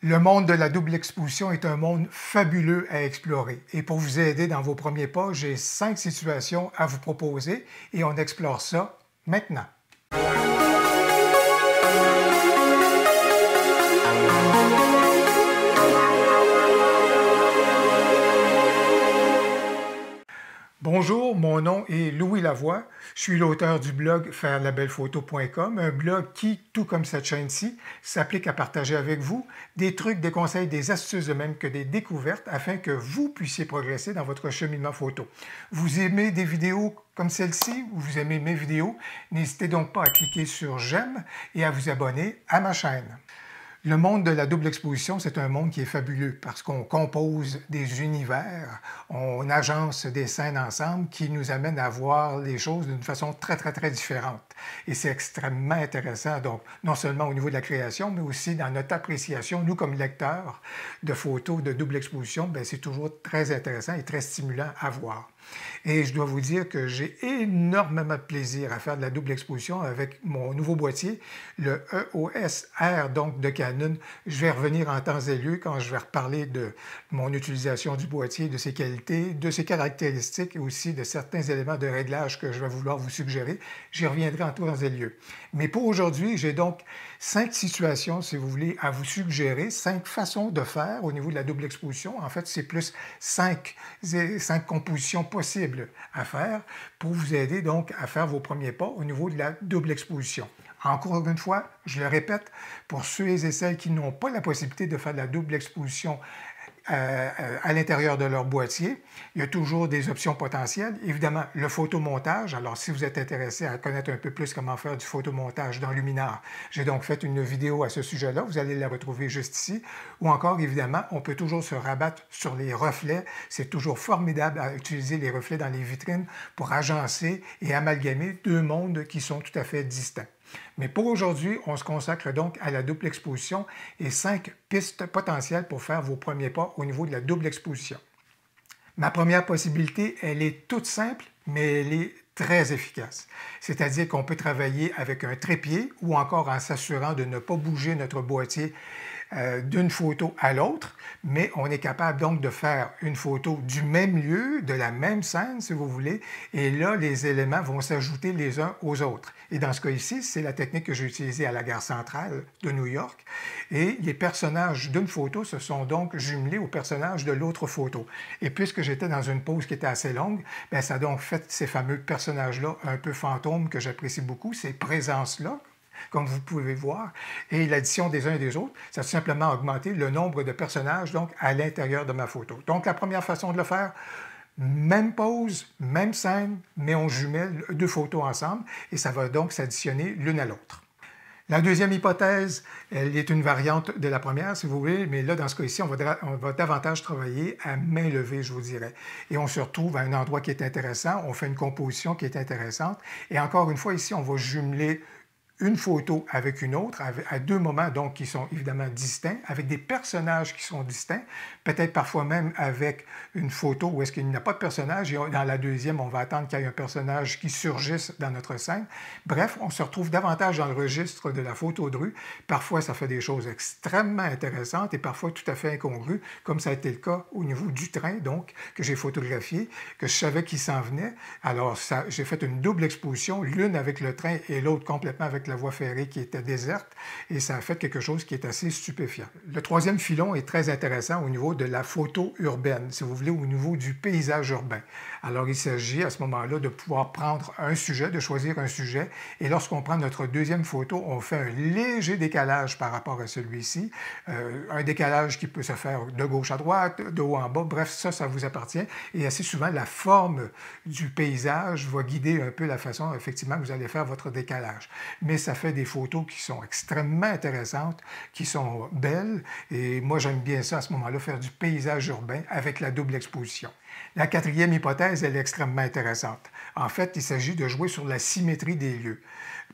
Le monde de la double exposition est un monde fabuleux à explorer. Et pour vous aider dans vos premiers pas, j'ai 5 situations à vous proposer et on explore ça maintenant. Bonjour, mon nom est Louis Lavoie. Je suis l'auteur du blog fairelabellephoto.com, un blog qui, tout comme cette chaîne-ci, s'applique à partager avec vous des trucs, des conseils, des astuces de même que des découvertes afin que vous puissiez progresser dans votre cheminement photo. Vous aimez des vidéos comme celle-ci ou vous aimez mes vidéos, n'hésitez donc pas à cliquer sur j'aime et à vous abonner à ma chaîne. Le monde de la double exposition, c'est un monde qui est fabuleux parce qu'on compose des univers, on agence des scènes ensemble qui nous amènent à voir les choses d'une façon très différente. Et c'est extrêmement intéressant, donc, non seulement au niveau de la création, mais aussi dans notre appréciation, nous comme lecteurs de photos de double exposition, c'est toujours très intéressant et très stimulant à voir. Et je dois vous dire que j'ai énormément de plaisir à faire de la double exposition avec mon nouveau boîtier, le EOS R donc de Canon. Je vais revenir en temps et lieu quand je vais reparler de mon utilisation du boîtier, de ses qualités, de ses caractéristiques et aussi de certains éléments de réglage que je vais vouloir vous suggérer. J'y reviendrai en temps et lieu. Mais pour aujourd'hui, j'ai donc 5 situations, si vous voulez, à vous suggérer, 5 façons de faire au niveau de la double exposition. En fait, c'est plus 5 compositions possibles à faire pour vous aider donc à faire vos premiers pas au niveau de la double exposition. Encore une fois, je le répète, pour ceux et celles qui n'ont pas la possibilité de faire de la double exposition à l'intérieur de leur boîtier, il y a toujours des options potentielles. Évidemment, le photomontage. Alors, si vous êtes intéressé à connaître un peu plus comment faire du photomontage dans Luminar, j'ai donc fait une vidéo à ce sujet-là. Vous allez la retrouver juste ici. Ou encore, évidemment, on peut toujours se rabattre sur les reflets. C'est toujours formidable à utiliser les reflets dans les vitrines pour agencer et amalgamer deux mondes qui sont tout à fait distincts. Mais pour aujourd'hui, on se consacre donc à la double exposition et 5 pistes potentielles pour faire vos premiers pas au niveau de la double exposition. Ma première possibilité, elle est toute simple, mais elle est très efficace. C'est-à-dire qu'on peut travailler avec un trépied ou encore en s'assurant de ne pas bouger notre boîtier d'une photo à l'autre, mais on est capable donc de faire une photo du même lieu, de la même scène, si vous voulez, et là, les éléments vont s'ajouter les uns aux autres. Et dans ce cas ici, c'est la technique que j'ai utilisée à la gare centrale de New York, et les personnages d'une photo se sont donc jumelés aux personnages de l'autre photo. Et puisque j'étais dans une pause qui était assez longue, ça a donc fait ces fameux personnages-là un peu fantômes que j'apprécie beaucoup, ces présences-là, comme vous pouvez voir, et l'addition des uns et des autres, ça a tout simplement augmenté le nombre de personnages donc, à l'intérieur de ma photo. Donc, la première façon de le faire, même pose, même scène, mais on jumelle deux photos ensemble, et ça va donc s'additionner l'une à l'autre. La deuxième hypothèse, elle est une variante de la première, si vous voulez, mais là, dans ce cas-ci, on va davantage travailler à main levée, je vous dirais. Et on se retrouve à un endroit qui est intéressant, on fait une composition qui est intéressante, et encore une fois, ici, on va jumeler une photo avec une autre, à deux moments donc qui sont évidemment distincts, avec des personnages qui sont distincts, peut-être parfois même avec une photo où est-ce qu'il n'y a pas de personnage, et dans la deuxième, on va attendre qu'il y ait un personnage qui surgisse dans notre scène. Bref, on se retrouve davantage dans le registre de la photo de rue. Parfois, ça fait des choses extrêmement intéressantes et parfois tout à fait incongrues, comme ça a été le cas au niveau du train, donc, que j'ai photographié, que je savais qu'il s'en venait. Alors, j'ai fait une double exposition, l'une avec le train et l'autre complètement avec la voie ferrée qui était déserte, et ça a fait quelque chose qui est assez stupéfiant. Le troisième filon est très intéressant au niveau de la photo urbaine, si vous voulez, au niveau du paysage urbain. Alors, il s'agit à ce moment-là de pouvoir prendre un sujet, de choisir un sujet, et lorsqu'on prend notre deuxième photo, on fait un léger décalage par rapport à celui-ci, un décalage qui peut se faire de gauche à droite, de haut en bas, bref, ça vous appartient, et assez souvent, la forme du paysage va guider un peu la façon, effectivement, que vous allez faire votre décalage. Mais ça fait des photos qui sont extrêmement intéressantes, qui sont belles, et moi j'aime bien ça à ce moment-là, faire du paysage urbain avec la double exposition. La quatrième hypothèse, elle est extrêmement intéressante. En fait, il s'agit de jouer sur la symétrie des lieux.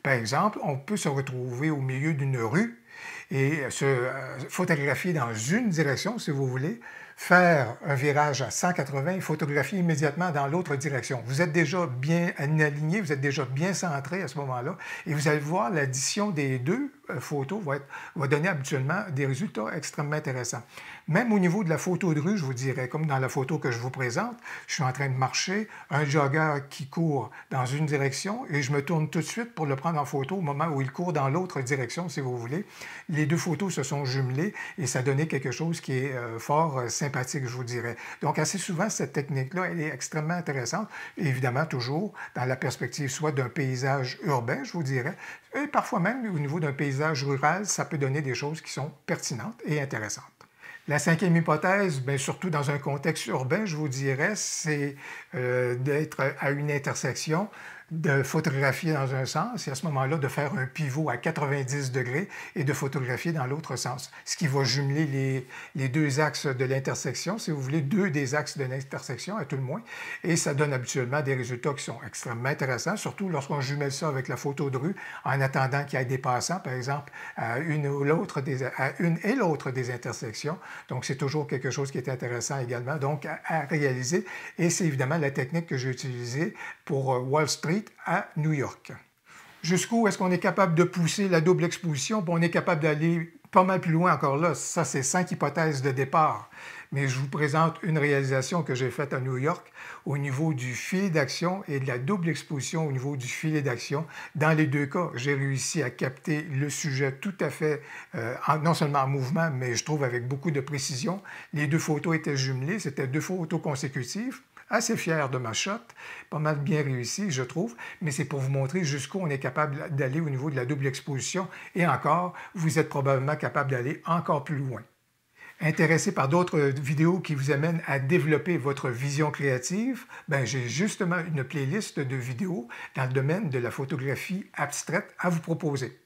Par exemple, on peut se retrouver au milieu d'une rue et se photographier dans une direction, si vous voulez, faire un virage à 180 et photographier immédiatement dans l'autre direction. Vous êtes déjà bien aligné, vous êtes déjà bien centré à ce moment-là et vous allez voir l'addition des deux photos va donner habituellement des résultats extrêmement intéressants. Même au niveau de la photo de rue, je vous dirais, comme dans la photo que je vous présente, je suis en train de marcher, un jogger qui court dans une direction et je me tourne tout de suite pour le prendre en photo au moment où il court dans l'autre direction, si vous voulez. Les deux photos se sont jumelées et ça donnait quelque chose qui est fort sympathique, je vous dirais. Donc, assez souvent, cette technique-là, elle est extrêmement intéressante, évidemment, toujours dans la perspective soit d'un paysage urbain, je vous dirais, et parfois même au niveau d'un paysage rural, ça peut donner des choses qui sont pertinentes et intéressantes. La cinquième hypothèse, bien, surtout dans un contexte urbain, je vous dirais, c'est d'être à une intersection, de photographier dans un sens et à ce moment-là, de faire un pivot à 90 degrés et de photographier dans l'autre sens, ce qui va jumeler les deux axes de l'intersection, si vous voulez, deux des axes de l'intersection à tout le moins, et ça donne habituellement des résultats qui sont extrêmement intéressants, surtout lorsqu'on jumelle ça avec la photo de rue, en attendant qu'il y ait des passants, par exemple, à une et l'autre des intersections. Donc, c'est toujours quelque chose qui est intéressant également, donc à réaliser, et c'est évidemment la technique que j'ai utilisée pour Wall Street à New York. Jusqu'où est-ce qu'on est capable de pousser la double exposition? Bon, on est capable d'aller pas mal plus loin encore là. Ça, c'est 5 hypothèses de départ. Mais je vous présente une réalisation que j'ai faite à New York au niveau du filet d'action et de la double exposition au niveau du filet d'action. Dans les deux cas, j'ai réussi à capter le sujet tout à fait, non seulement en mouvement, mais je trouve avec beaucoup de précision. Les deux photos étaient jumelées, c'était deux photos consécutives. Assez fier de ma shot, pas mal bien réussi, je trouve, mais c'est pour vous montrer jusqu'où on est capable d'aller au niveau de la double exposition et encore, vous êtes probablement capable d'aller encore plus loin. Intéressé par d'autres vidéos qui vous amènent à développer votre vision créative, ben j'ai justement une playlist de vidéos dans le domaine de la photographie abstraite à vous proposer.